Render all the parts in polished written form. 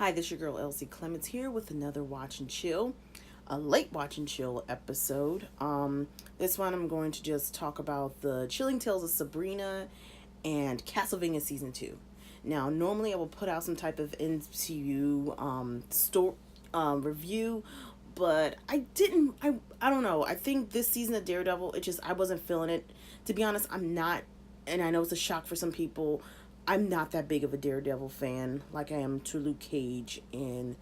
Hi, this is your girl Elsie Clements here with another Watch and Chill, a late Watch and Chill episode. This one I'm going to just talk about the Chilling Tales of Sabrina and Castlevania Season 2. Now, normally I will put out some type of NCU review, but I didn't. I don't know. I think this season of Daredevil, I wasn't feeling it. To be honest, I'm not, and I know it's a shock for some people. I'm not that big of a Daredevil fan like I am to Luke Cage and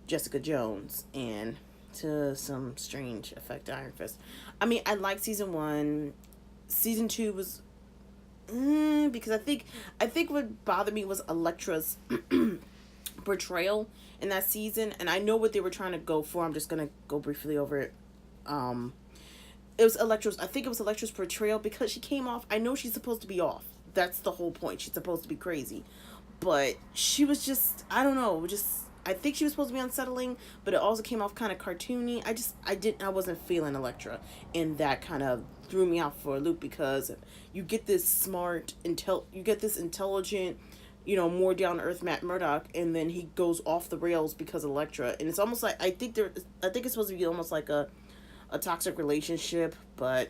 Jessica Jones and to some strange effect Iron Fist. I mean, I like season 1. Season 2 was because I think what bothered me was Elektra's portrayal in that season, and I know what they were trying to go for. I'm just gonna go briefly over it. Um, it was Elektra's. I think it was Elektra's portrayal because she came off. I know she's supposed to be off. That's the whole point. She's supposed to be crazy, but she was just. I don't know. Just I think she was supposed to be unsettling, but it also came off kind of cartoony. I wasn't feeling Elektra, and that kind of threw me out for a loop because you get this you get this intelligent, more down to earth Matt Murdock, and then he goes off the rails because of Elektra, and it's almost like I think it's supposed to be almost like a toxic relationship, but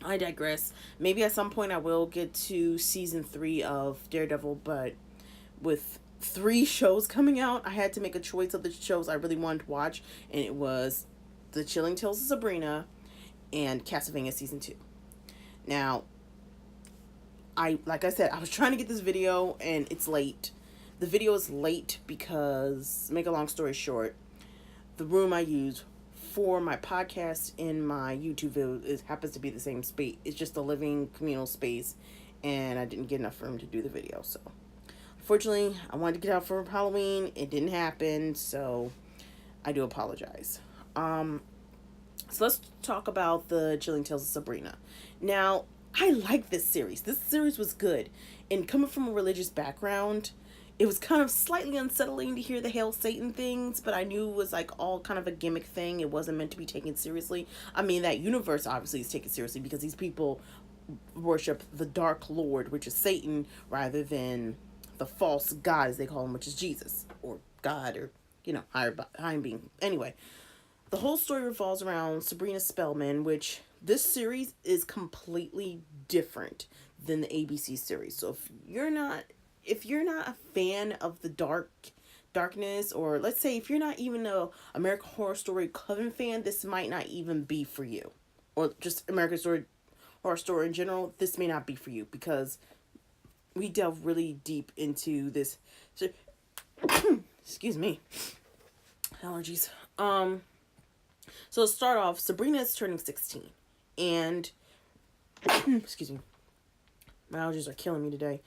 I digress. Maybe at some point I will get to season 3 of Daredevil, but with 3 shows coming out, I had to make a choice of the shows I really wanted to watch, and it was The Chilling Tales of Sabrina and Castlevania season 2. Now, like I said, I was trying to get this video and it's late. The video is late because, make a long story short, the room I use for my podcast and my YouTube video happens to be the same space. It's just a living communal space, and I didn't get enough room to do the video. So, unfortunately, I wanted to get out for Halloween. It didn't happen, so I do apologize. So let's talk about the Chilling Tales of Sabrina. Now, I like this series. This series was good, and coming from a religious background, it was kind of slightly unsettling to hear the Hail Satan things, but I knew it was like all kind of a gimmick thing. It wasn't meant to be taken seriously. I mean, that universe obviously is taken seriously because these people worship the Dark Lord, which is Satan, rather than the false god, as they call him, which is Jesus, or God, or, higher being. Anyway, the whole story revolves around Sabrina Spellman, which this series is completely different than the ABC series. So if you're not a fan of the darkness, or let's say if you're not even a American Horror Story Coven fan, this might not even be for you. Or just Horror Story in general, this may not be for you because we delve really deep into this. So, excuse me, allergies. So to start off, Sabrina is turning 16, and excuse me, my allergies are killing me today.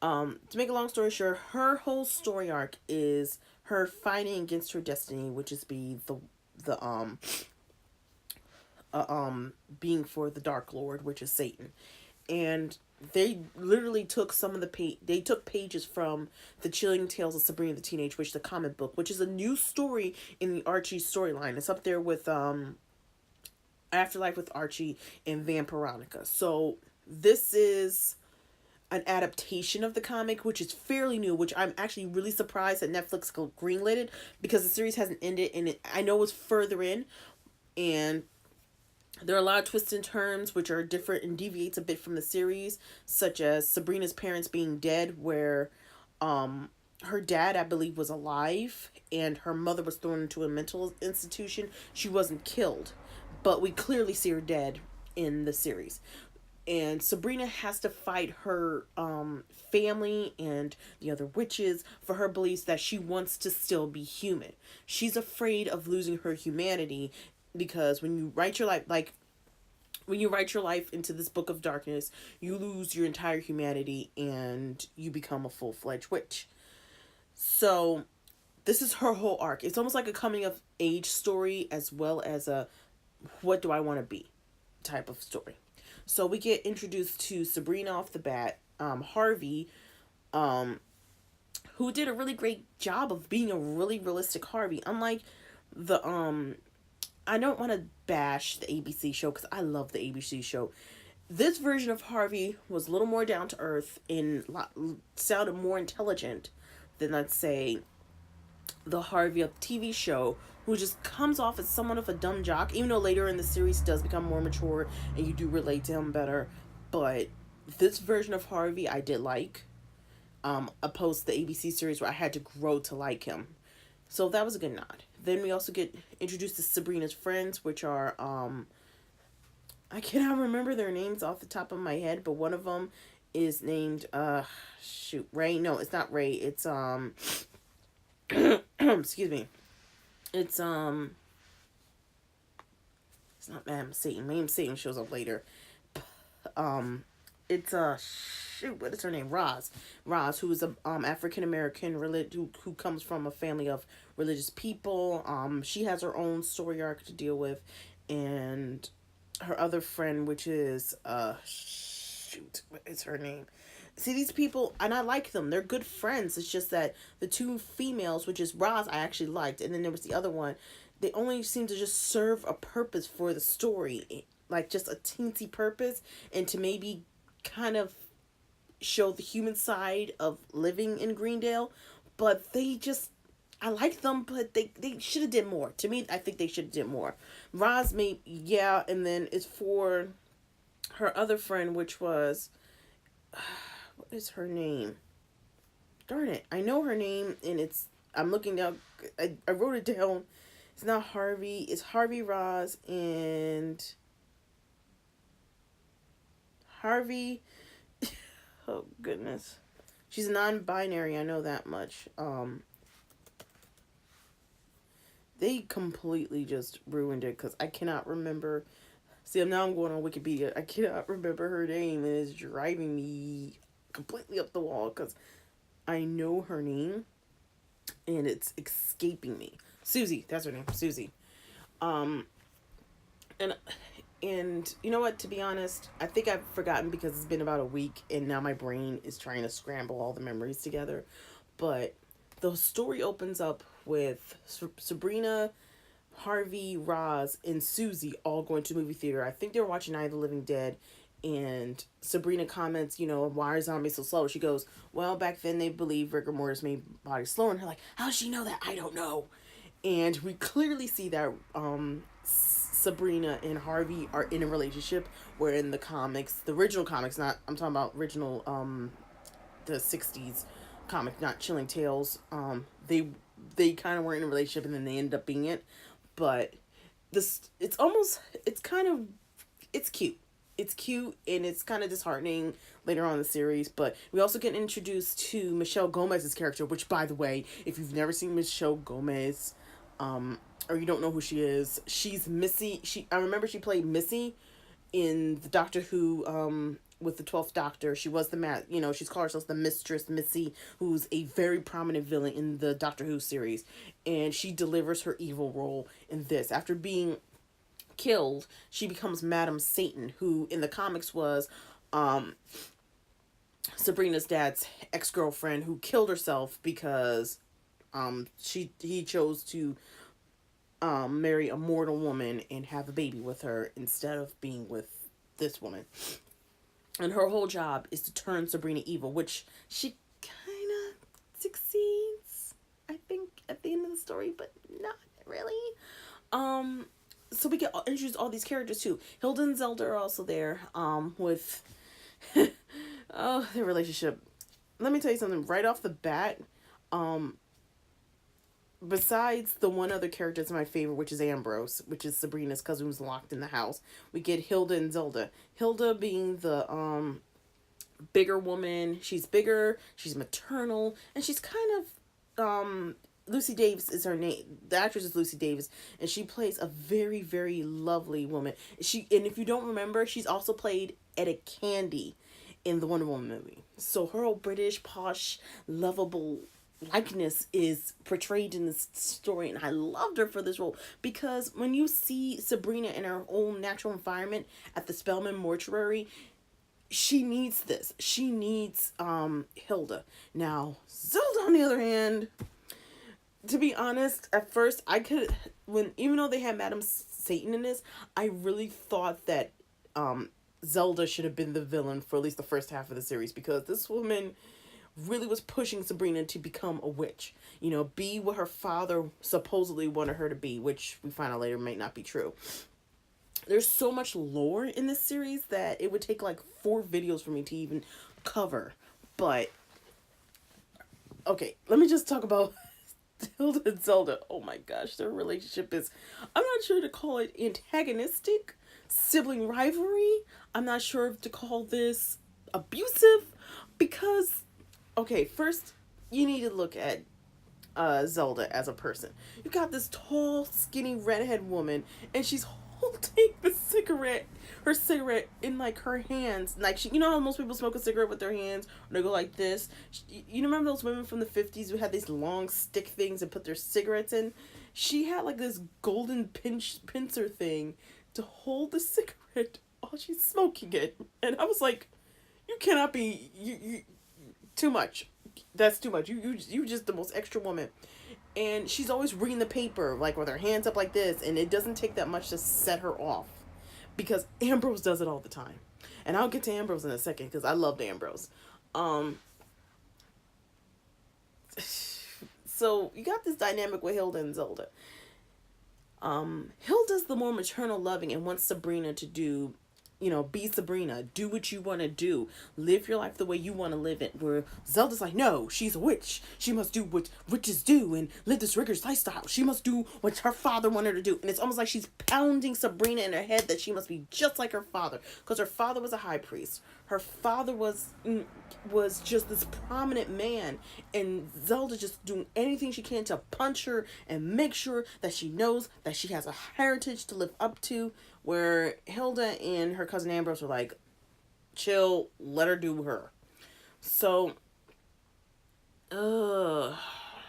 To make a long story short, her whole story arc is her fighting against her destiny, which is the being for the Dark Lord, which is Satan, and they literally took they took pages from the Chilling Tales of Sabrina the Teenage Witch, the comic book, which is a new story in the Archie storyline. It's up there with Afterlife with Archie and Vampironica. So this is an adaptation of the comic, which is fairly new, which I'm actually really surprised that Netflix greenlit it because the series hasn't ended, and I know it's further in, and there are a lot of twists and turns which are different and deviates a bit from the series, such as Sabrina's parents being dead, where her dad, I believe, was alive and her mother was thrown into a mental institution. She wasn't killed, but we clearly see her dead in the series. And Sabrina has to fight her family and the other witches for her beliefs that she wants to still be human. She's afraid of losing her humanity because when you write your life into this book of darkness, you lose your entire humanity and you become a full-fledged witch. So this is her whole arc. It's almost like a coming of age story as well as a what do I want to be type of story. So we get introduced to Sabrina off the bat, Harvey, who did a really great job of being a really realistic Harvey. Unlike the I don't want to bash the ABC show because I love the ABC show. This version of Harvey was a little more down to earth and sounded more intelligent than, let's say, the Harvey of TV show, who just comes off as somewhat of a dumb jock, even though later in the series he does become more mature and you do relate to him better. But this version of Harvey I did like, opposed to the ABC series where I had to grow to like him. So that was a good nod. Then we also get introduced to Sabrina's friends, which are I cannot remember their names off the top of my head, but one of them is named Ray. No, it's not Ray. It's excuse me. It's it's not Madam Satan. Madam Satan shows up later. Um it's what is her name? Roz, who is a African American who comes from a family of religious people. She has her own story arc to deal with, and her other friend, which is what is her name? See, these people, and I like them. They're good friends. It's just that the two females, which is Roz, I actually liked, and then there was the other one. They only seem to just serve a purpose for the story, like just a teensy purpose, and to maybe kind of show the human side of living in Greendale. But they just, I like them, but they should have did more. To me, I think they should have did more. Roz made, yeah, and then it's for her other friend, which was, what is her name? Darn it, I know her name, and I'm looking down, I wrote it down. It's not Harvey, it's Harvey, Roz, and Harvey, oh goodness. She's non-binary, I know that much. They completely just ruined it because I cannot remember. See, now I'm going on Wikipedia. I cannot remember her name, and it's driving me completely up the wall because I know her name and it's escaping me. Susie, that's her name, Susie. Um, and you know what? To be honest, I think I've forgotten because it's been about a week, and now my brain is trying to scramble all the memories together. But the story opens up with Sabrina, Harvey, Roz, and Susie all going to the movie theater. I think they were watching Night of the Living Dead, and Sabrina comments, why are zombies so slow? She goes, well, back then they believed rigor mortis made bodies slower. And her like, how does she know that? I don't know. And we clearly see that Sabrina and Harvey are in a relationship, where in the comics, the original comics, not, I'm talking about original, the 60s comic, not Chilling Tales, they kind of were in a relationship and then they ended up being it. But it's cute. It's cute and it's kind of disheartening later on in the series. But we also get introduced to Michelle Gomez's character, which, by the way, if you've never seen Michelle Gomez, or you don't know who she is, she's Missy. I remember she played Missy in the Doctor Who, with the 12th Doctor. She was she's called herself the Mistress Missy, who's a very prominent villain in the Doctor Who series. And she delivers her evil role in this. After being killed, she becomes Madam Satan, who in the comics was Sabrina's dad's ex-girlfriend, who killed herself because he chose to marry a mortal woman and have a baby with her instead of being with this woman. And her whole job is to turn Sabrina evil, which she kind of succeeds, I think, at the end of the story, but not really. So we get introduced all these characters too. Hilda and Zelda are also there, with their relationship. Let me tell you something right off the bat. Besides the one other character that's my favorite, which is Ambrose, which is Sabrina's cousin who's locked in the house, we get Hilda and Zelda. Hilda being the bigger woman. She's bigger, she's maternal, and she's kind of Lucy Davis is her name. The actress is Lucy Davis, and she plays a very, very lovely woman. And if you don't remember, she's also played Etta Candy in the Wonder Woman movie. So her whole British, posh, lovable likeness is portrayed in this story, and I loved her for this role because when you see Sabrina in her own natural environment at the Spellman mortuary, she needs this. She needs Hilda. Now, Zelda, on the other hand, to be honest, at first even though they had Madam Satan in this, I really thought that Zelda should have been the villain for at least the first half of the series, because this woman really was pushing Sabrina to become a witch. You know, be what her father supposedly wanted her to be, which we find out later might not be true. There's so much lore in this series that it would take like 4 videos for me to even cover. But okay, let me just talk about Hilda and Zelda. Oh my gosh, their relationship is, I'm not sure to call it antagonistic, sibling rivalry. I'm not sure if to call this abusive because, okay, first you need to look at Zelda as a person. You got this tall, skinny redhead woman, and she's holding her cigarette in like her hands. Like she, you know how most people smoke a cigarette with their hands, or they go like this. You remember those women from the 50s who had these long stick things and put their cigarettes in? She had like this golden pincer thing to hold the cigarette while she's smoking it, and I was like, you cannot be you too much. That's too much. You just the most extra woman. And she's always reading the paper like with her hands up like this, and it doesn't take that much to set her off because Ambrose does it all the time. And I'll get to Ambrose in a second because I loved Ambrose. So you got this dynamic with Hilda and Zelda. Hilda's the more maternal loving and wants Sabrina to do, you know, be Sabrina, do what you want to do, live your life the way you want to live it. Where Zelda's like, no, she's a witch. She must do what witches do and live this rigorous lifestyle. She must do what her father wanted her to do. And it's almost like she's pounding Sabrina in her head that she must be just like her father. Because her father was a high priest. Her father was just this prominent man. And Zelda just doing anything she can to punch her and make sure that she knows that she has a heritage to live up to. Where Hilda and her cousin Ambrose were like, chill, let her do her. So, Hilda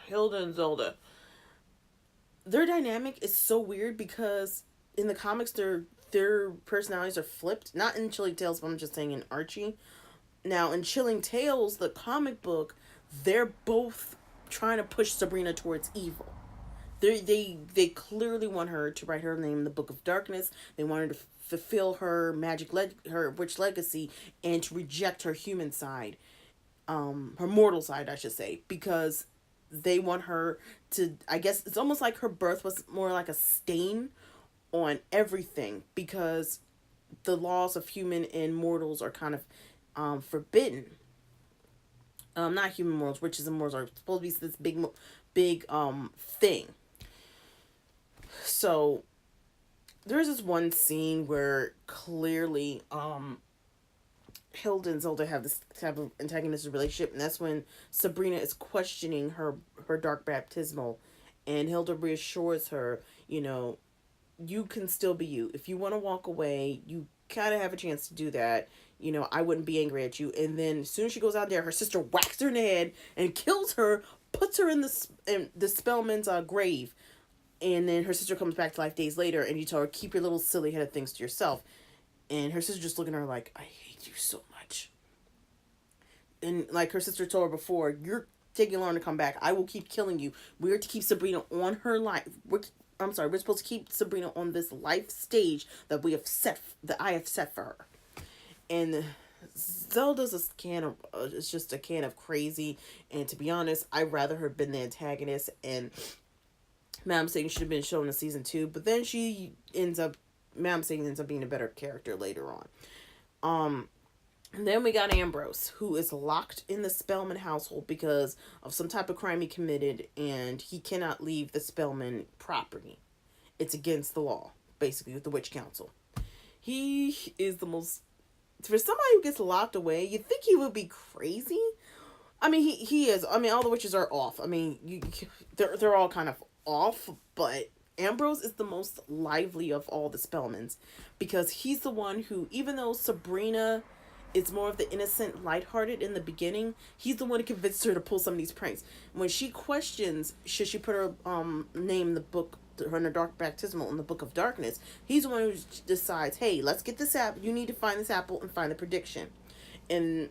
and Zelda. Their dynamic is so weird because in the comics their personalities are flipped. Not in Chilling Tales, but I'm just saying in Archie. Now, in Chilling Tales, the comic book, they're both trying to push Sabrina towards evil. They clearly want her to write her name in the Book of Darkness. They want her to fulfill her her witch legacy, and to reject her human side, her mortal side, I should say, because they want her to. I guess it's almost like her birth was more like a stain on everything because the laws of human and mortals are kind of forbidden. Not human mortals, witches and mortals are supposed to be this big thing. So there's this one scene where clearly Hilda and Zelda have this type of antagonistic relationship, and that's when Sabrina is questioning her dark baptismal, and Hilda reassures her, you know, you can still be you. If you want to walk away, you kind of have a chance to do that. You know, I wouldn't be angry at you. And then as soon as she goes out there, her sister whacks her in the head and kills her, puts her in the Spellman's grave. And then her sister comes back to life days later, and you tell her, keep your little silly headed things to yourself. And her sister just looking at her like, I hate you so much. And like her sister told her before, you're taking long to come back. I will keep killing you. We're to keep Sabrina on her life. We're supposed to keep Sabrina on this life stage that I have set for her. And Zelda's it's just a can of crazy. And to be honest, I'd rather her been the antagonist, and Madam Satan should have been shown in season 2, but then Madam Satan ends up being a better character later on. And then we got Ambrose, who is locked in the Spellman household because of some type of crime he committed, and he cannot leave the Spellman property. It's against the law, basically, with the Witch Council. He is the most... For somebody who gets locked away, you'd think he would be crazy. I mean, he is. I mean, all the witches are off. I mean, they're all kind of off, but Ambrose is the most lively of all the Spellmans because he's the one who, even though Sabrina is more of the innocent, lighthearted in the beginning, he's the one who convinced her to pull some of these pranks. When she questions, should she put her name in the book, her dark baptismal in the Book of Darkness, he's the one who decides, hey, let's get this apple. You need to find this apple and find the prediction. And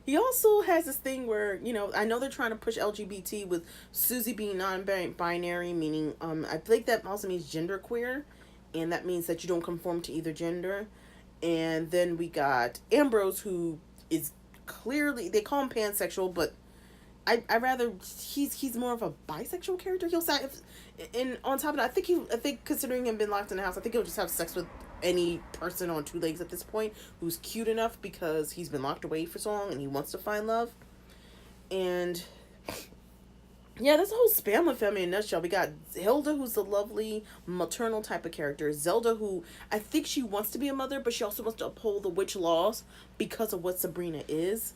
he also has this thing where, you know, I know they're trying to push LGBT with Susie being non-binary, meaning, I think that also means genderqueer, and that means that you don't conform to either gender. And then we got Ambrose, who is clearly, they call him pansexual, but I rather he's more of a bisexual character. He'll say, and on top of that, I think considering him being locked in the house, I think he'll just have sex with any person on two legs at this point who's cute enough, because he's been locked away for so long and he wants to find love. And yeah, that's a whole Spamler family in a nutshell. We got Hilda, who's the lovely maternal type of character. Zelda, who I think she wants to be a mother, but she also wants to uphold the witch laws because of what Sabrina is.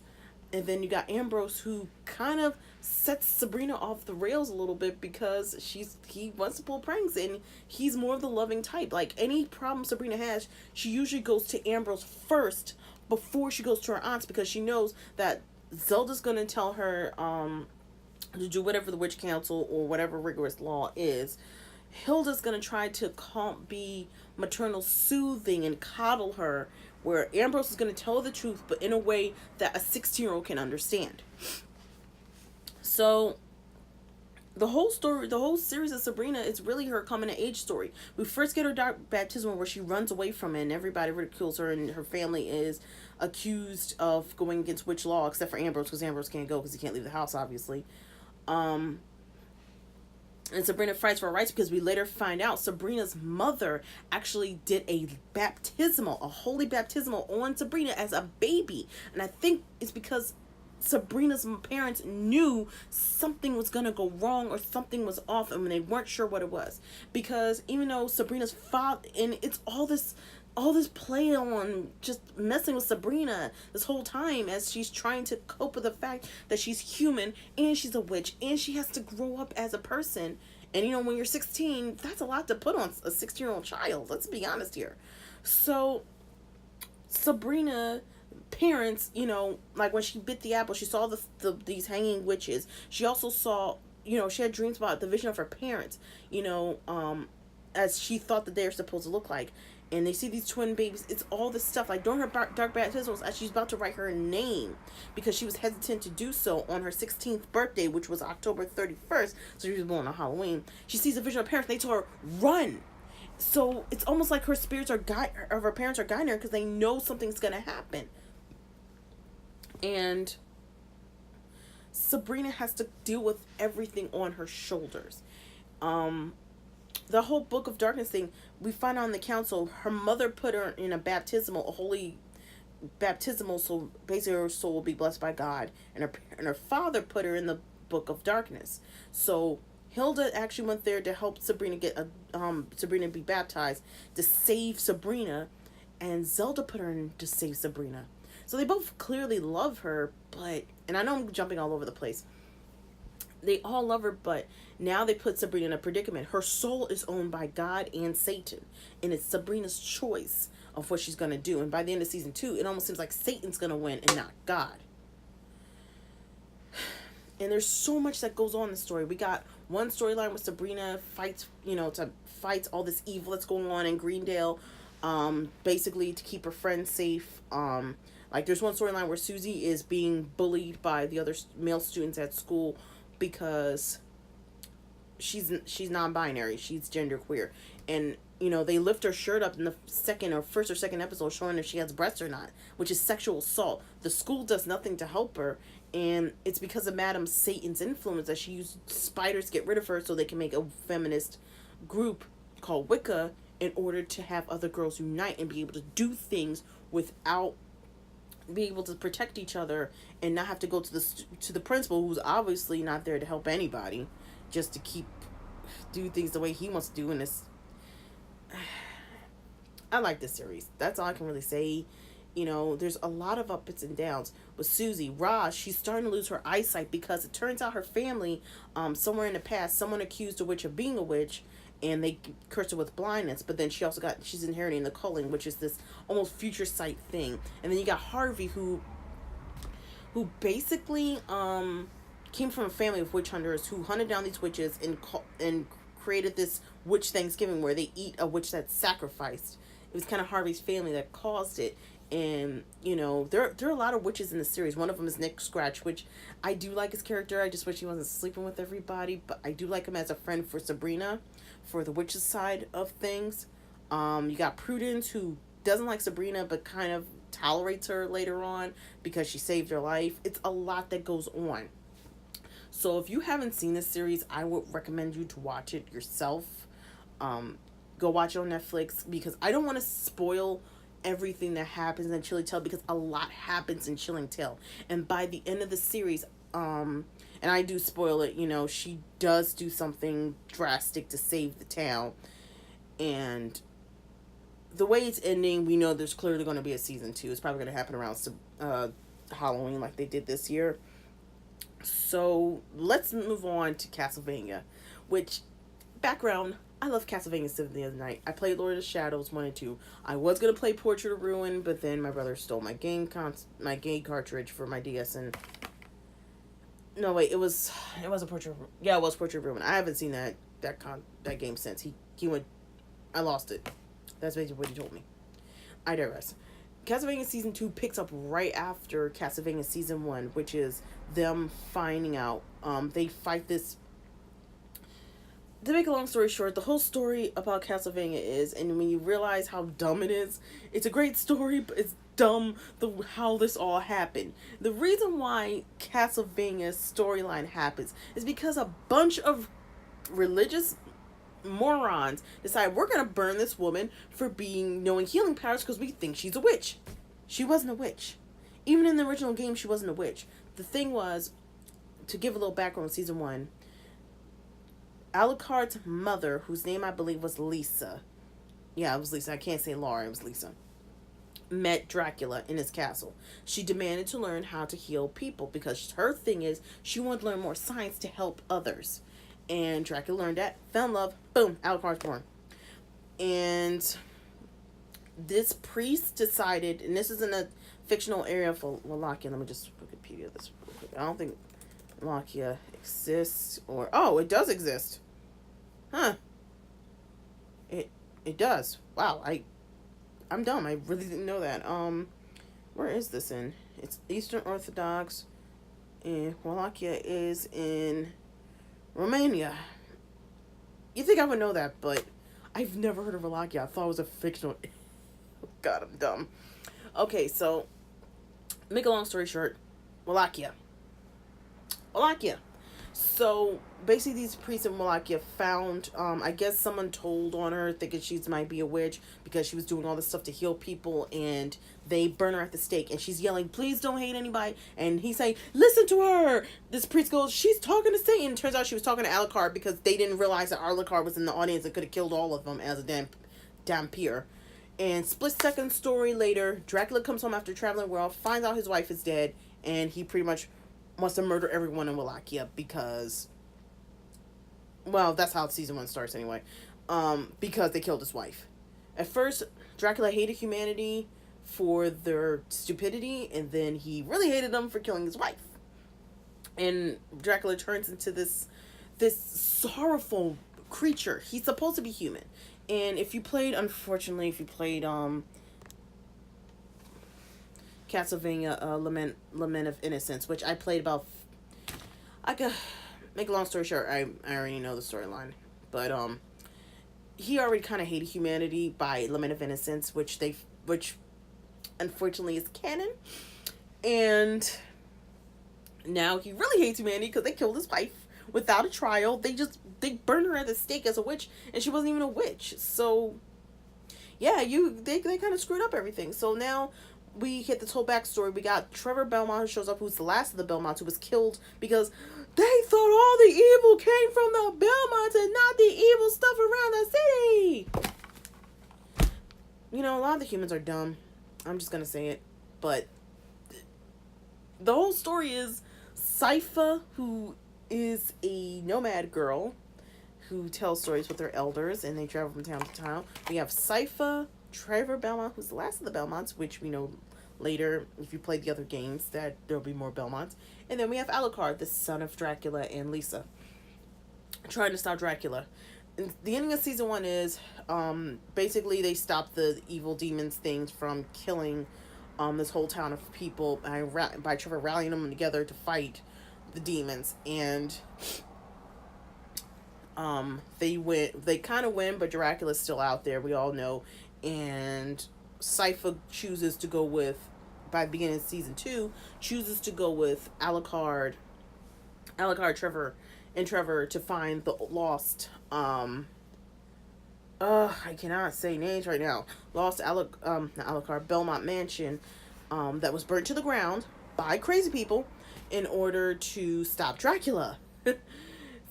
And then you got Ambrose, who kind of sets Sabrina off the rails a little bit, because he wants to pull pranks, and he's more of the loving type. Like, any problem Sabrina has, she usually goes to Ambrose first before she goes to her aunts, because she knows that Zelda's gonna tell her to do whatever the witch council or whatever rigorous law is. Hilda's gonna try to be maternal soothing and coddle her, where Ambrose is gonna tell her the truth, but in a way that a 16-year-old can understand. So the whole story, the whole series of Sabrina, is really her coming of age story. We first get her dark baptism, where she runs away from it and everybody ridicules her, and her family is accused of going against witch law, except for Ambrose, because Ambrose can't go because he can't leave the house, obviously. And Sabrina fights for her rights, because we later find out Sabrina's mother actually did a holy baptismal on Sabrina as a baby. And I think it's because Sabrina's parents knew something was going to go wrong or something was off, and they weren't sure what it was. Because even though Sabrina's father, and it's all this play on just messing with Sabrina this whole time, as she's trying to cope with the fact that she's human and she's a witch and she has to grow up as a person. And you know, when you're 16, that's a lot to put on a 16-year-old child. Let's be honest here. So Sabrina parents, you know, like when she bit the apple, she saw these hanging witches. She also saw, you know, she had dreams about the vision of her parents, you know, as she thought that they were supposed to look like. And they see these twin babies. It's all this stuff. Like, during her dark baptism, as she's about to write her name, because she was hesitant to do so on her 16th birthday, which was October 31st. So she was born on Halloween. She sees a vision of her parents. They told her, run. So it's almost like her spirits of her parents are guiding her, because they know something's going to happen. And Sabrina has to deal with everything on her shoulders. The whole Book of Darkness thing, we find out in the council, her mother put her in a holy baptismal, so basically her soul will be blessed by God, and her father put her in the Book of Darkness. So Hilda actually went there to help Sabrina Sabrina be baptized, to save Sabrina, and Zelda put her in to save Sabrina. So they both clearly love her, but, and I know I'm jumping all over the place, they all love her, but now they put Sabrina in a predicament. Her soul is owned by God and Satan, and it's Sabrina's choice of what she's going to do. And by the end of season 2, it almost seems like Satan's going to win and not God. And there's so much that goes on in the story. We got one storyline where Sabrina fights all this evil that's going on in Greendale, basically to keep her friends safe. Like, there's one storyline where Susie is being bullied by the other male students at school, because she's non-binary, she's genderqueer, and you know, they lift her shirt up in the first or second episode, showing if she has breasts or not, which is sexual assault. The school does nothing to help her, and it's because of Madam Satan's influence that she used spiders to get rid of her, so they can make a feminist group called Wicca, in order to have other girls unite and be able to do things without be able to protect each other, and not have to go to the principal, who's obviously not there to help anybody, just to do things the way he wants to do. And this, I like this series. That's all I can really say. You know, there's a lot of ups and downs with Susie. Raj, she's starting to lose her eyesight, because it turns out her family, somewhere in the past, someone accused a witch of being a witch, and they cursed her with blindness. But then she's inheriting the culling, which is this almost future sight thing. And then you got Harvey, who basically came from a family of witch hunters who hunted down these witches and created this witch Thanksgiving, where they eat a witch that's sacrificed. It was kind of Harvey's family that caused it. And, you know, there are a lot of witches in the series. One of them is Nick Scratch, which I do like his character. I just wish he wasn't sleeping with everybody. But I do like him as a friend for Sabrina, for the witches side of things. You got Prudence, who doesn't like Sabrina, but kind of tolerates her later on because she saved her life. It's a lot that goes on. So if you haven't seen this series, I would recommend you to watch it yourself. Um, Go watch it on Netflix because I don't want to spoil everything that happens in Chilling Tale because a lot happens in Chilling Tale. And by the end of the series, and I do spoil it, she does do something drastic to save the town. And the way it's ending, we know there's clearly going to be a season 2. It's probably going to happen around Halloween like they did this year. So let's move on to Castlevania, which, background, I love Castlevania Symphony of the Night. I played Lord of the Shadows 1 and 2. I was going to play Portrait of Ruin, but then my brother stole my game cartridge for my DS, and no, wait, it was a Portrait of Ruin. Yeah, it was Portrait of Ruin. I haven't seen that game since. He went, I lost it. That's basically what he told me. I digress. Castlevania Season 2 picks up right after Castlevania Season 1, which is them finding out. They fight this. To make a long story short, the whole story about Castlevania is, and when you realize how dumb it is, it's a great story, but it's dumb how this all happened. The reason why Castlevania's storyline happens is because a bunch of religious morons decide we're gonna burn this woman for knowing healing powers because we think she's a witch. She wasn't a witch. Even in the original game, she wasn't a witch. The thing was, to give a little background on Season 1, Alucard's mother, whose name I believe was Lisa. Yeah, it was Lisa. I can't say Laura, it was Lisa. Met Dracula in his castle. She demanded to learn how to heal people because her thing is she wanted to learn more science to help others. And Dracula learned that, fell in love, boom, Alucard's born. And this priest decided, and this is in a fictional area for Wallachia. Let me just Wikipedia this real quick. I don't think Wallachia exists, oh, it does exist. Huh. It does. Wow, I'm dumb. I really didn't know that. Where is this in? It's Eastern Orthodox, and Wallachia is in Romania. You think I would know that, but I've never heard of Wallachia. I thought it was a fictional. God, I'm dumb. Okay, so make a long story short, Wallachia. So basically, these priests in Wallachia found, I guess someone told on her, thinking she might be a witch because she was doing all this stuff to heal people, and they burn her at the stake, and she's yelling, "Please don't hate anybody!" And he's saying, "Listen to her!" This priest goes, "She's talking to Satan." Turns out she was talking to Alucard because they didn't realize that Alucard was in the audience and could have killed all of them as a damn peer. And split second story later, Dracula comes home after traveling the world, finds out his wife is dead, and he pretty much wants to murder everyone in Wallachia because, well, that's how Season 1 starts anyway, because they killed his wife. At first, Dracula hated humanity for their stupidity, and then he really hated them for killing his wife. And Dracula turns into this sorrowful creature. He's supposed to be human. And if you played Castlevania Lament of Innocence, which I played about, I could make a long story short, I already know the storyline, but he already kind of hated humanity by Lament of Innocence, which unfortunately is canon, and now he really hates humanity because they killed his wife without a trial. They burned her at the stake as a witch, and she wasn't even a witch. So yeah, they kind of screwed up everything. So now we hit this whole backstory. We got Trevor Belmont who shows up, who's the last of the Belmonts, who was killed because they thought all the evil came from the Belmonts and not the evil stuff around the city. A lot of the humans are dumb. I'm just gonna say it. But the whole story is Sypha, who is a nomad girl who tells stories with her elders, and they travel from town to town. We have Sypha, Trevor Belmont, who's the last of the Belmonts, which we know later, if you play the other games, that there'll be more Belmonts. And then we have Alucard, the son of Dracula, and Lisa, trying to stop Dracula. And the ending of Season 1 is, basically they stop the evil demons things from killing this whole town of people by Trevor rallying them together to fight the demons. And they kind of win, but Dracula's still out there, we all know. And Cypher chooses to go with, by the beginning of season 2, chooses to go with Alucard, Trevor to find the lost, I cannot say names right now. Lost not Alucard, Belmont Mansion, that was burnt to the ground by crazy people in order to stop Dracula.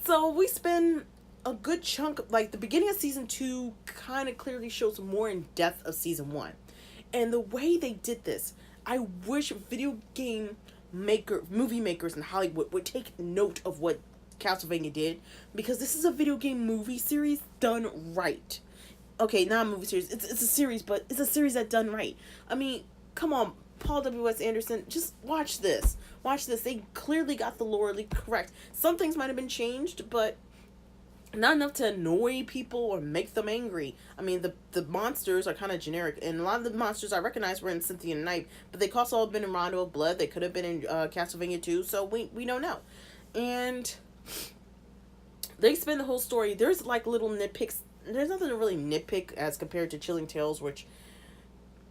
So we spend a good chunk, like the beginning of season 2 kind of clearly shows more in depth of season 1. And the way they did this, I wish movie makers in Hollywood would take note of what Castlevania did, because this is a video game movie series done right. Okay, not a movie series. It's a series, but it's a series that done right. I mean, come on, Paul W.S. Anderson, just watch this. Watch this. They clearly got the lore correct. Some things might have been changed, but not enough to annoy people or make them angry. I mean, the monsters are kind of generic, and a lot of the monsters I recognize were in Cynthia and Night, but they could also have been in Rondo of Blood. They could have been in Castlevania 2, so we don't know. And they spend the whole story. There's like little nitpicks. There's nothing to really nitpick as compared to Chilling Tales, which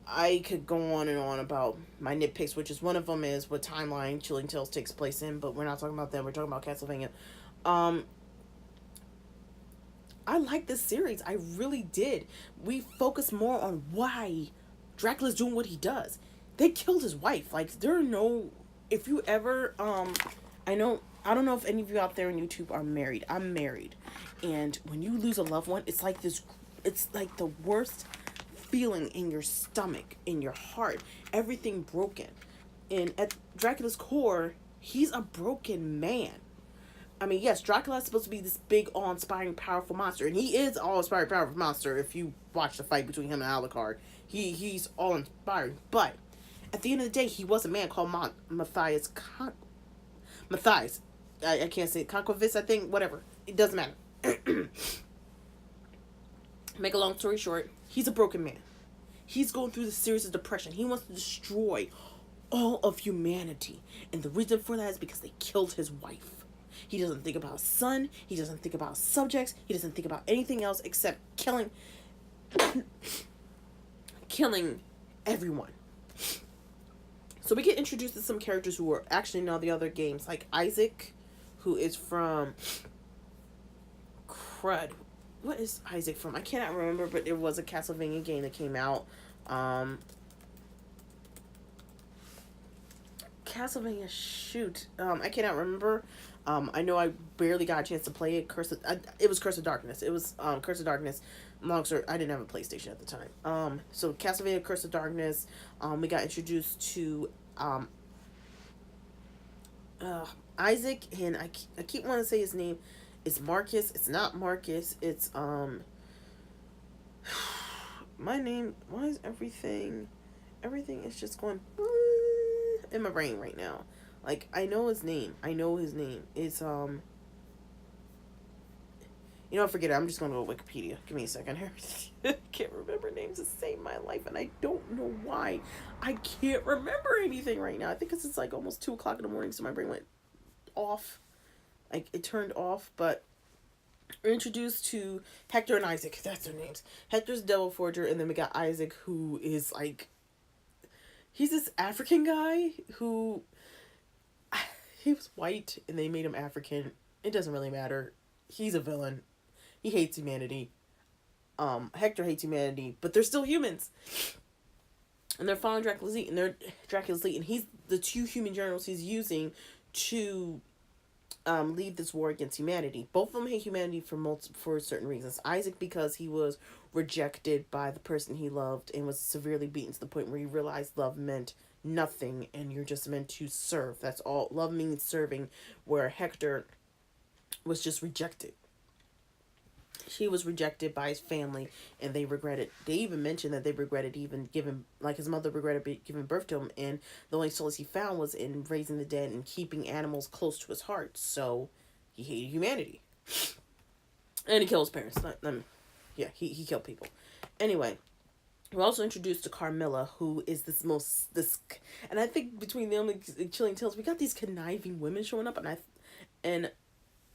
I could go on and on about my nitpicks, which is one of them is what timeline Chilling Tales takes place in, but we're not talking about them. We're talking about Castlevania. I like this series. I really did. We focus more on why Dracula's doing what he does. They killed his wife. Like, there are no... If you ever... I don't know if any of you out there on YouTube are married. I'm married. And when you lose a loved one, it's like this... It's like the worst feeling in your stomach, in your heart. Everything broken. And at Dracula's core, he's a broken man. I mean, yes, Dracula is supposed to be this big, awe-inspiring, powerful monster, and he is an awe-inspiring, powerful monster. If you watch the fight between him and Alucard, he's awe-inspiring. But at the end of the day, he was a man called Matthias. Matthias, I can't say it. Conquivist, I think. Whatever, it doesn't matter. Make a long story short, he's a broken man. He's going through this series of depression. He wants to destroy all of humanity, and the reason for that is because they killed his wife. He doesn't think about his son. He doesn't think about subjects. He doesn't think about anything else except killing everyone. So we get introduced to some characters who are actually in all the other games, like Isaac, who is from Crud. What is Isaac from? I cannot remember, but there was a Castlevania game that came out. Castlevania, shoot. I cannot remember. I know I barely got a chance to play it. It was Curse of Darkness. It was Curse of Darkness. I didn't have a PlayStation at the time. So Castlevania, Curse of Darkness. We got introduced to Isaac, and I keep wanting to say his name. It's Marcus. It's not Marcus. It's my name. Why is everything is just going in my brain right now? Like, I know his name. It's forget it. I'm just going to go to Wikipedia. Give me a second here. I can't remember names to save my life, and I don't know why. I can't remember anything right now. I think it's like almost 2 o'clock in the morning, so my brain went off. Like, it turned off, but we're introduced to Hector and Isaac. That's their names. Hector's Devil Forger, and then we got Isaac, who is, like... He's this African guy who... He was white, and they made him African. It doesn't really matter. He's a villain. He hates humanity. Hector hates humanity, but they're still humans. And they're following Dracula's lead, and he's the 2 human generals he's using to lead this war against humanity. Both of them hate humanity for certain reasons. Isaac, because he was rejected by the person he loved and was severely beaten to the point where he realized love meant nothing and you're just meant to serve. That's all. Love means serving, where Hector was just rejected. He was rejected by his family, and they even mentioned that they regretted even giving, like, his mother regretted giving birth to him, and the only solace he found was in raising the dead and keeping animals close to his heart. So he hated humanity, and he killed his parents. He killed people. Anyway, we're also introduced to Carmilla, who is and I think between them and Chilling Tales, we got these conniving women showing up, and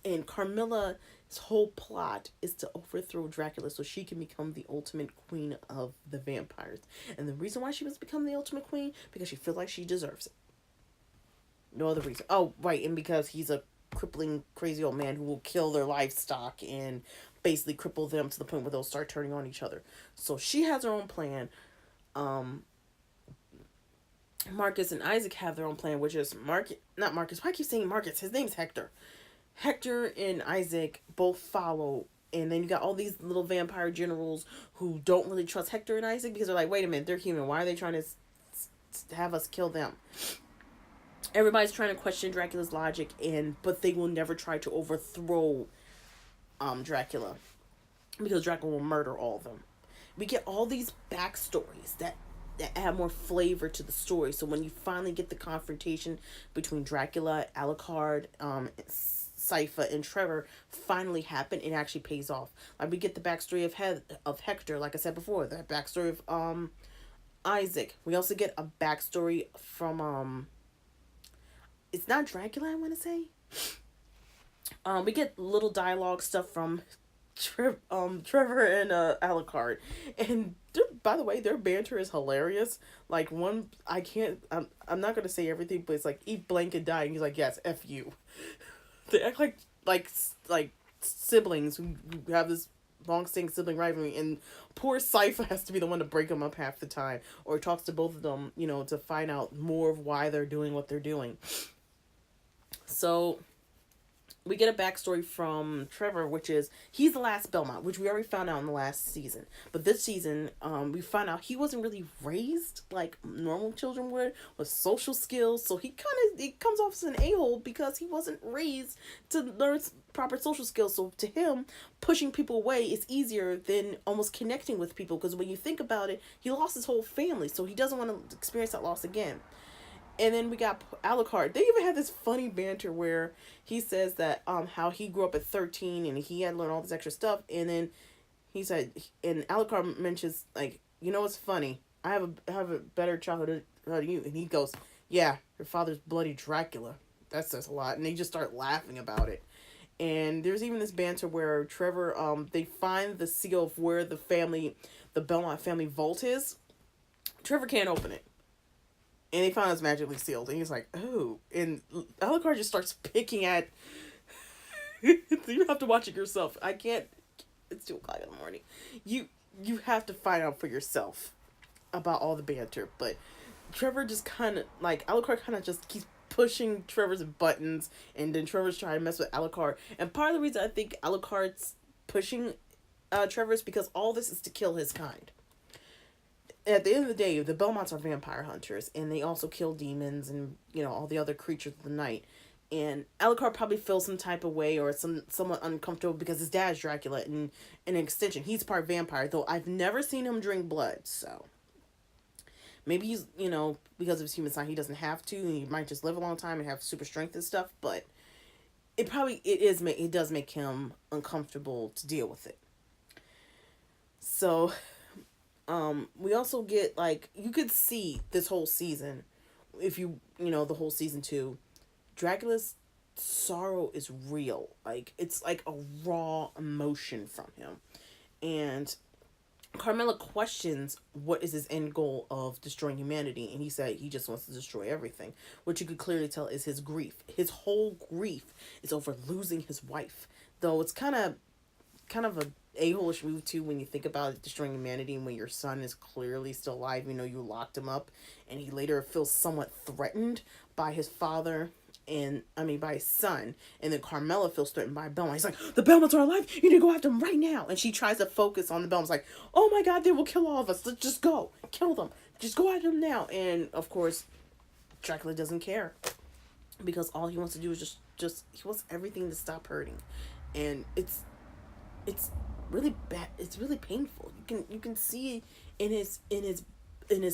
And Carmilla's whole plot is to overthrow Dracula so she can become the ultimate queen of the vampires. And the reason why she must become the ultimate queen, because she feels like she deserves it. No other reason. Oh, right, and because he's a crippling, crazy old man who will kill their livestock and basically cripple them to the point where they'll start turning on each other. So she has her own plan. Um, Marcus and Isaac have their own plan, which is not Marcus. Why I keep saying Marcus? His name's Hector. Hector and Isaac both follow, and then you got all these little vampire generals who don't really trust Hector and Isaac because they're like, wait a minute, they're human. Why are they trying to have us kill them? Everybody's trying to question Dracula's logic, but they will never try to overthrow Dracula because Dracula will murder all of them. We get all these backstories that add more flavor to the story. So when you finally get the confrontation between Dracula, Alucard, Sypha, and Trevor finally happen, it actually pays off. Like we get the backstory of Hector, like I said before, the backstory of Isaac. We also get a backstory from it's not Dracula, I want to say. We get little dialogue stuff from Trevor and Alucard, and by the way, their banter is hilarious. Like one, I'm not gonna say everything, but it's like eat blank and die, and he's like, yes, f you. They act like siblings who have this long-standing sibling rivalry, and poor Sypha has to be the one to break them up half the time, or talks to both of them, to find out more of why they're doing what they're doing. So we get a backstory from Trevor, which is he's the last Belmont, which we already found out in the last season. But this season, we find out he wasn't really raised like normal children would with social skills. So he comes off as an a-hole because he wasn't raised to learn proper social skills. So to him, pushing people away is easier than almost connecting with people, because when you think about it, he lost his whole family, so he doesn't want to experience that loss again. And then we got Alucard. They even had this funny banter where he says that how he grew up at 13 and he had to learn all this extra stuff. And then he said, and Alucard mentions, like, what's funny? I have a better childhood than you. And he goes, yeah, your father's bloody Dracula. That says a lot. And they just start laughing about it. And there's even this banter where Trevor, they find the seal of where the Belmont family vault is. Trevor can't open it. And they found it's magically sealed. And he's like, oh. And Alucard just starts picking at... You have to watch it yourself. I can't... It's 2 o'clock in the morning. You have to find out for yourself about all the banter. But Trevor just kind of... Alucard kind of just keeps pushing Trevor's buttons. And then Trevor's trying to mess with Alucard. And part of the reason I think Alucard's pushing Trevor is because all this is to kill his kind. At the end of the day, the Belmonts are vampire hunters, and they also kill demons and, all the other creatures of the night. And Alucard probably feels some type of way or somewhat uncomfortable because his dad's Dracula, and in an extension, he's part vampire, though I've never seen him drink blood, so. Maybe he's, because of his human side, he doesn't have to, and he might just live a long time and have super strength and stuff, but it does make him uncomfortable to deal with it. So... we also get, you could see this whole season, if the whole season 2, Dracula's sorrow is real. It's like a raw emotion from him. And Carmilla questions what is his end goal of destroying humanity, and he said he just wants to destroy everything, which you could clearly tell is his grief. His whole grief is over losing his wife, though it's kind of a a-hole-ish move too when you think about destroying humanity and when your son is clearly still alive. You locked him up, and he later feels somewhat threatened by his father by his son, and then Carmilla feels threatened by Belmont. He's like, the Belmonts are alive, you need to go after them right now. And she tries to focus on the Belmonts, like, oh my god, they will kill all of us, let's just go kill them, just go after them now. And of course Dracula doesn't care, because all he wants to do is just he wants everything to stop hurting. And it's really bad. It's really painful. You can see in his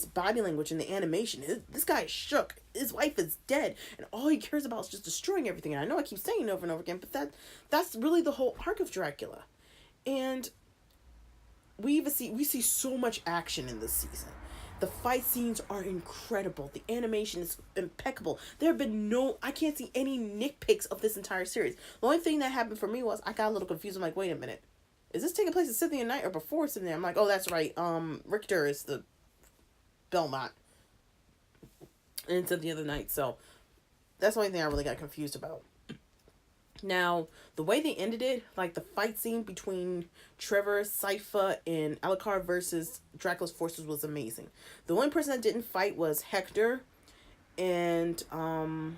body language, in the animation, this guy is shook. His wife is dead, and all he cares about is just destroying everything. And I know I keep saying it over and over again, but that's really the whole arc of Dracula. And we see so much action in this season. The fight scenes are incredible. The animation is impeccable. There have been I can't see any nitpicks of this entire series. The only thing that happened for me was I got a little confused. I'm like, wait a minute. Is this taking place at Symphony of Night or before Symphony? I'm like, oh, that's right. Richter is the Belmont in Symphony of the Night. So that's the only thing I really got confused about. Now, the way they ended it, like the fight scene between Trevor, Sypha, and Alucard versus Dracula's forces was amazing. The only person that didn't fight was Hector, and I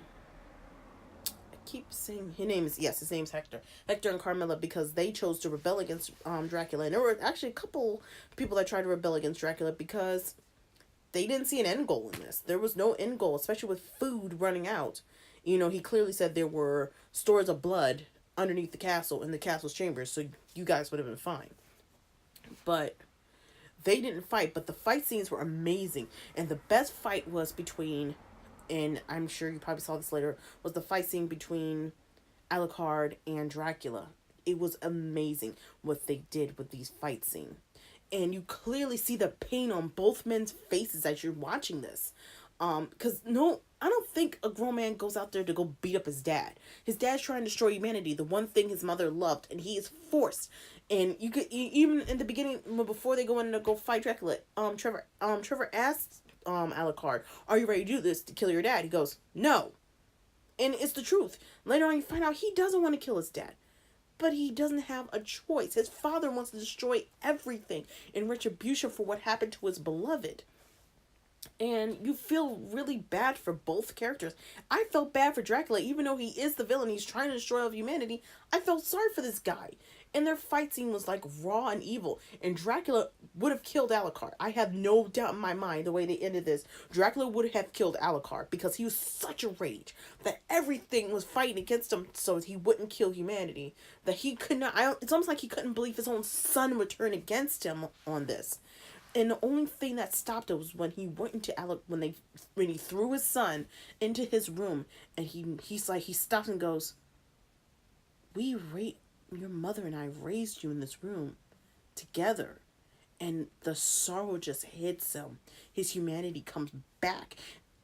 keep saying his name's Hector. Hector and Carmilla, because they chose to rebel against Dracula. And there were actually a couple people that tried to rebel against Dracula because they didn't see an end goal in this. There was no end goal, especially with food running out. You know, he clearly said there were stores of blood underneath the castle in the castle's chambers, so you guys would have been fine. But they didn't fight, but the fight scenes were amazing. And the best fight was between, and I'm sure you probably saw this later, was the fight scene between Alucard and Dracula. It was amazing what they did with these fight scenes. And you clearly see the pain on both men's faces as you're watching this. Because I don't think a grown man goes out there to go beat up his dad. His dad's trying to destroy humanity, the one thing his mother loved, and he is forced. And you could even in the beginning, before they go in to go fight Dracula, Trevor asks Alucard, "Are you ready to do this to kill your dad?" He goes, "No," and it's the truth. Later on, you find out he doesn't want to kill his dad, but he doesn't have a choice. His father wants to destroy everything in retribution for what happened to his beloved. And you feel really bad for both characters. I felt bad for Dracula, even though he is the villain. He's trying to destroy all of humanity. I felt sorry for this guy. And their fight scene was like raw and evil. And Dracula would have killed Alucard. I have no doubt in my mind the way they ended this. Dracula would have killed Alucard because he was such a rage that everything was fighting against him so he wouldn't kill humanity. That he could not. It's almost like he couldn't believe his own son would turn against him on this. And the only thing that stopped it was when he went into when he threw his son into his room, and he stops and goes, your mother and I raised you in this room together. And the sorrow just hits him. His humanity comes back.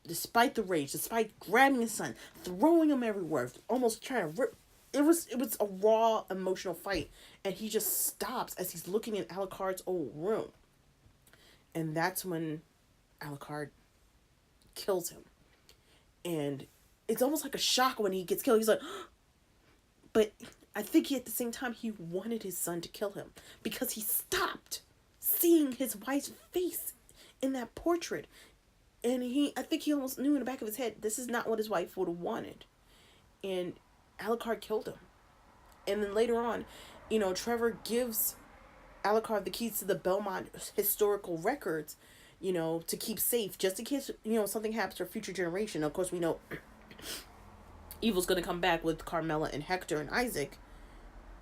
Despite the rage, despite grabbing his son, throwing him everywhere, almost trying to rip. It was a raw, emotional fight. And he just stops as he's looking in Alucard's old room. And that's when Alucard kills him. And it's almost like a shock when he gets killed. He's like, but I think at the same time he wanted his son to kill him. Because he stopped seeing his wife's face in that portrait. And I think he almost knew in the back of his head, this is not what his wife would have wanted. And Alucard killed him. And then later on, Trevor gives Alucard the keys to the Belmont historical records, to keep safe, just in case, something happens to a future generation. Of course, we know evil's going to come back with Carmilla and Hector and Isaac.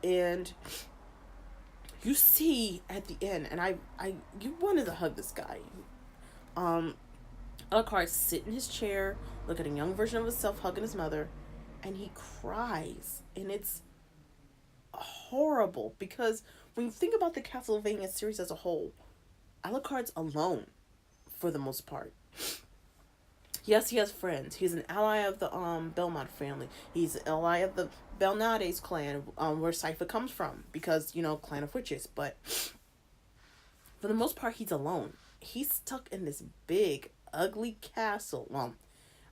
And you see at the end, and you wanted to hug this guy. Alucard sit in his chair, look at a young version of himself hugging his mother, and he cries. And it's horrible because when you think about the Castlevania series as a whole, Alucard's alone for the most part. Yes, he has friends. He's an ally of the Belmont family. He's an ally of the Belnades clan, where Sypha comes from, because, clan of witches. But for the most part, he's alone. He's stuck in this big, ugly castle. Well,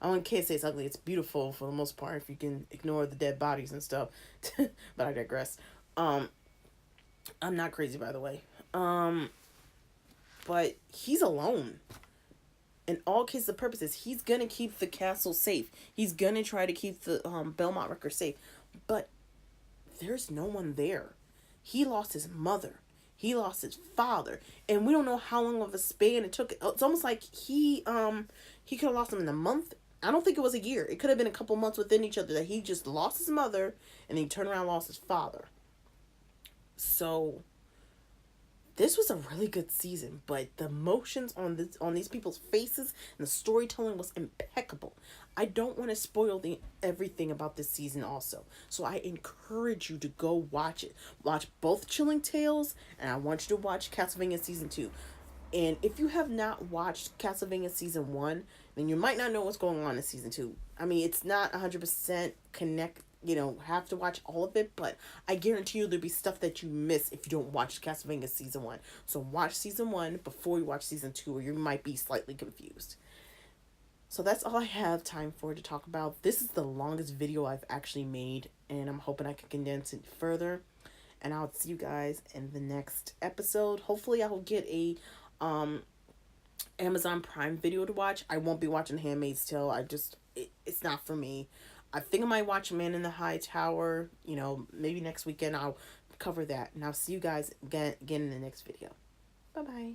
can't say it's ugly. It's beautiful for the most part, if you can ignore the dead bodies and stuff. But I digress. I'm not crazy, by the way. But he's alone. In all cases of purposes, he's gonna keep the castle safe. He's gonna try to keep the Belmont record safe. But there's no one there. He lost his mother. He lost his father. And we don't know how long of a span it took. It's almost like he could have lost him in a month. I don't think it was a year. It could have been a couple months within each other that he just lost his mother and then he turned around and lost his father. So this was a really good season, but the emotions on these people's faces and the storytelling was impeccable. I don't want to spoil everything about this season also. So I encourage you to go watch it. Watch both Chilling Tales, and I want you to watch Castlevania Season 2. And if you have not watched Castlevania season 1, then you might not know what's going on in season 2. I mean, it's not 100% connect, have to watch all of it, but I guarantee you there'll be stuff that you miss if you don't watch Castlevania season 1. So watch season 1 before you watch season 2, or you might be slightly confused. So that's all I have time for to talk about. This is the longest video I've actually made, and I'm hoping I can condense it further. And I'll see you guys in the next episode. Hopefully I will get a um Amazon Prime video to watch. I won't be watching Handmaid's Tale. It's not for me. I think I might watch Man in the High Tower. Maybe next weekend I'll cover that. And I'll see you guys again in the next video. Bye bye.